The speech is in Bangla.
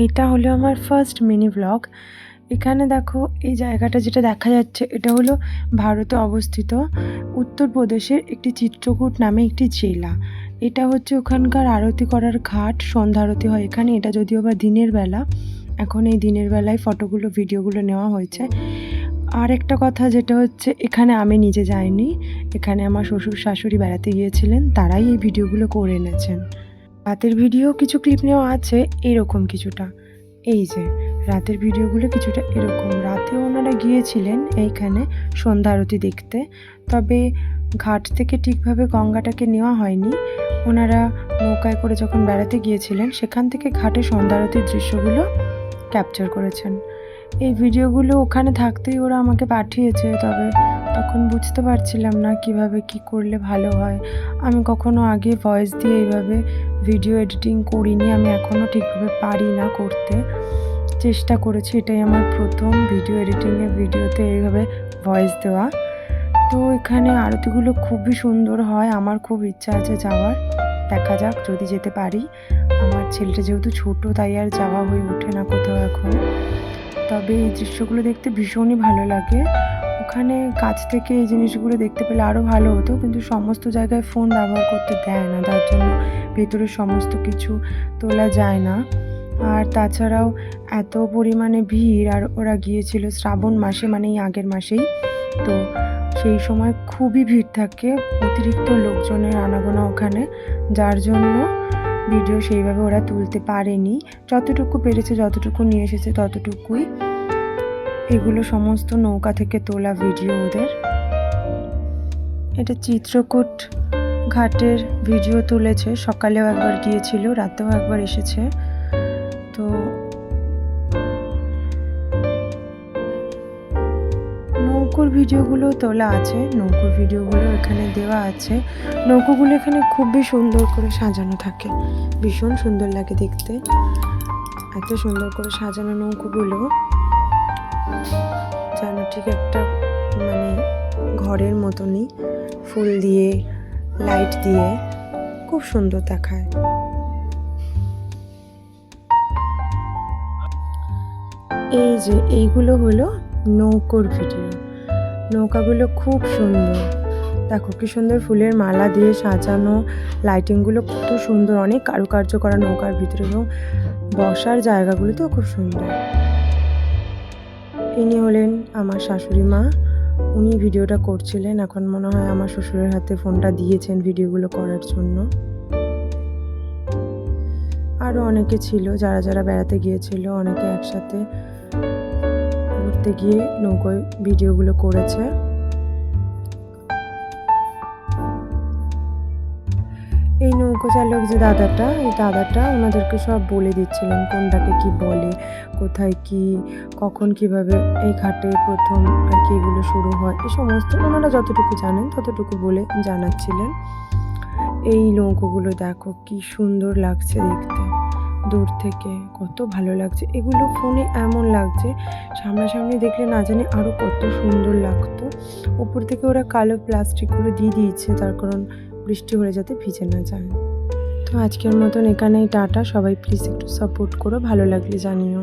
এটা হলো আমার ফার্স্ট মিনি ব্লগ। এখানে দেখো এই জায়গাটা যেটা দেখা যাচ্ছে এটা হলো ভারতে অবস্থিত উত্তরপ্রদেশের একটি চিত্রকূট নামে একটি জেলা। এটা হচ্ছে ওখানকার আরতি করার ঘাট, সন্ধ্যা আরতি হয় এখানে। এটা যদিও বা দিনের বেলা, এখন এই দিনের বেলায় ফটোগুলো ভিডিওগুলো নেওয়া হয়েছে। আর একটা কথা যেটা হচ্ছে এখানে আমি নিজে যাইনি, এখানে আমার শ্বশুর শাশুড়ি বেড়াতে গিয়েছিলেন, তারাই এই ভিডিওগুলো করে এনেছেন। রাতের ভিডিও কিছু ক্লিপ নেওয়া আছে এরকম কিছুটা। এই যে রাতের ভিডিওগুলো কিছুটা এরকম। রাতেও ওনারা গিয়েছিলেন এইখানে সন্ধ্যা আরতি দেখতে, তবে ঘাট থেকে ঠিকভাবে গঙ্গাটাকে নেওয়া হয়নি। ওনারা নৌকায় করে যখন বেড়াতে গিয়েছিলেন সেখান থেকে ঘাটে সন্ধ্যা আরতির দৃশ্যগুলো ক্যাপচার করেছেন। এই ভিডিওগুলো ওখানে থাকতেই ওরা আমাকে পাঠিয়েছে, তবে তখন বুঝতে পারছিলাম না কিভাবে কি করলে ভালো হয়। আমি কখনো আগে ভয়েস দিয়ে এইভাবে ভিডিও এডিটিং করিনি, আমি এখনও ঠিকভাবে পারি না করতে। চেষ্টা করেছি, এটাই আমার প্রথম ভিডিও এডিটিংয়ের ভিডিওতে এইভাবে ভয়েস দেওয়া। তো এখানে আরতিগুলো খুবই সুন্দর হয়, আমার খুব ইচ্ছা আছে যাওয়ার। দেখা যাক যদি যেতে পারি। আমার ছেলেটা যেহেতু ছোট তাই আর যাওয়া হয়ে ওঠে না কোথাও এখন। তবে এই দৃশ্যগুলো দেখতে ভীষণই ভালো লাগে। ওখানে কাছ থেকে এই জিনিসগুলো দেখতে পেলে আরও ভালো হতো, কিন্তু সমস্ত জায়গায় ফোন ব্যবহার করতে দেয় না, তার জন্য ভেতরে সমস্ত কিছু তোলা যায় না। আর তাছাড়াও এত পরিমাণে ভিড়, আর ওরা গিয়েছিল শ্রাবণ মাসে, মানে এই আগের মাসেই, তো সেই সময় খুবই ভিড় থাকে, অতিরিক্ত লোকজনের আনাগোনা ওখানে, যার জন্য ভিডিও সেইভাবে ওরা তুলতে পারেনি। যতটুকু পেরেছে, যতটুকু নিয়ে এসেছে ততটুকুই। এগুলো সমস্ত নৌকা থেকে তোলা ভিডিও ওদের। এটা চিত্রকূট ঘাটের ভিডিও তুলেছে, সকালেও একবার গিয়েছিল, রাতেও একবার এসেছে। তো নৌকোর ভিডিওগুলো তোলা আছে, নৌকোর ভিডিওগুলো এখানে দেওয়া আছে। নৌকোগুলো এখানে খুবই সুন্দর করে সাজানো থাকে, ভীষণ সুন্দর লাগে দেখতে। এত সুন্দর করে সাজানো নৌকোগুলো যেন ঠিক একটা মানে ঘরের মতনই, ফুল দিয়ে লাইট দিয়ে খুব সুন্দর দেখায়। এই যে এইগুলো হলো নৌকোর ভিডিও। নৌকাগুলো খুব সুন্দর, দেখো কি সুন্দর ফুলের মালা দিয়ে সাজানো, লাইটিংগুলো কত সুন্দর, অনেক কারুকার্য করা নৌকার ভিতরে, এবং বসার জায়গাগুলোতেও খুব সুন্দর। ইনি হলেন আমার শাশুড়ি মা, উনি ভিডিওটা করছিলেন। এখন মনে হয় আমার শ্বশুরের হাতে ফোনটা দিয়েছেন ভিডিওগুলো করার জন্য। আরও অনেকে ছিল, যারা যারা বেড়াতে গিয়েছিল, অনেকে একসাথে ঘুরতে গিয়ে নৌকোয় ভিডিওগুলো করেছে। এই নৌকো চালক যে দাদাটা, এই দাদাটা ওনাদেরকে সব বলে দিচ্ছিলেন কোনটাকে কি বলে, কোথায় কি, কখন কিভাবে এই ঘাটে প্রথম আর কি এগুলো শুরু হয়, এই সমস্ত ওনারা যতটুকু জানেন ততটুকু বলে জানাচ্ছিলেন। এই নৌকোগুলো দেখো কি সুন্দর লাগছে দেখতে, দূর থেকে কত ভালো লাগছে। এগুলো ফোনে এমন লাগছে, সামনাসামনি দেখলে না জানি আরও কত সুন্দর লাগতো। উপর থেকে ওরা কালো প্লাস্টিকগুলো দিয়ে দিয়েছে, তার কারণ বৃষ্টি হলে যাতে ভিজে না যায়। তো আজকের মতন এখানেই টাটা। সবাই প্লিজ একটু সাপোর্ট করো, ভালো লাগলে জানিও।